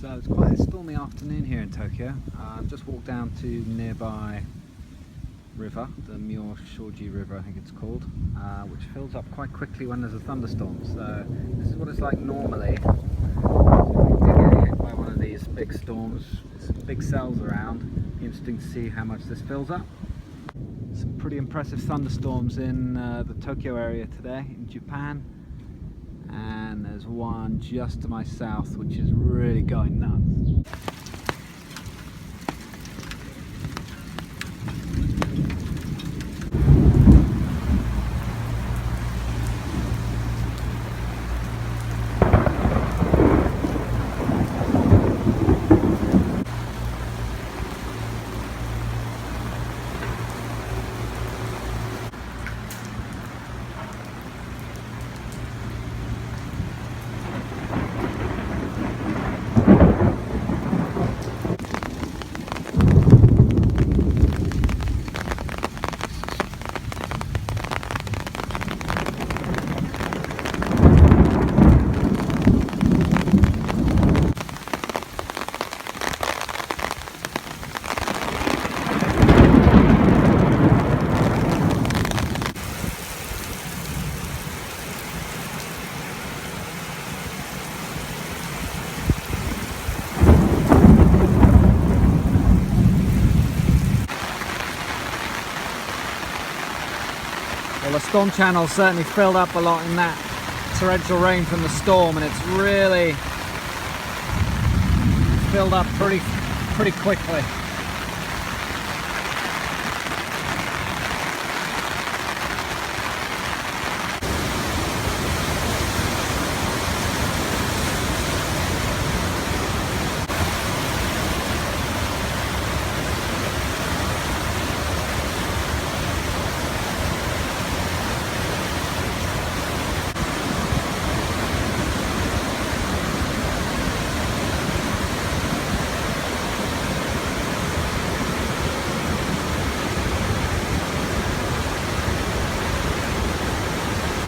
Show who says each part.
Speaker 1: So it's quite a stormy afternoon here in Tokyo. I've just walked down to nearby river, the Myoshoji River I think it's called, which fills up quite quickly when there's a thunderstorm. So this is what it's like normally. So if we do get hit by one of these big storms, some big cells around, it'll be interesting to see how much this fills up. Some pretty impressive thunderstorms in the Tokyo area today in Japan. And there's one just to my south which is really going nuts. Well, the storm channel certainly filled up a lot in that torrential rain from the storm, and it's really filled up pretty quickly.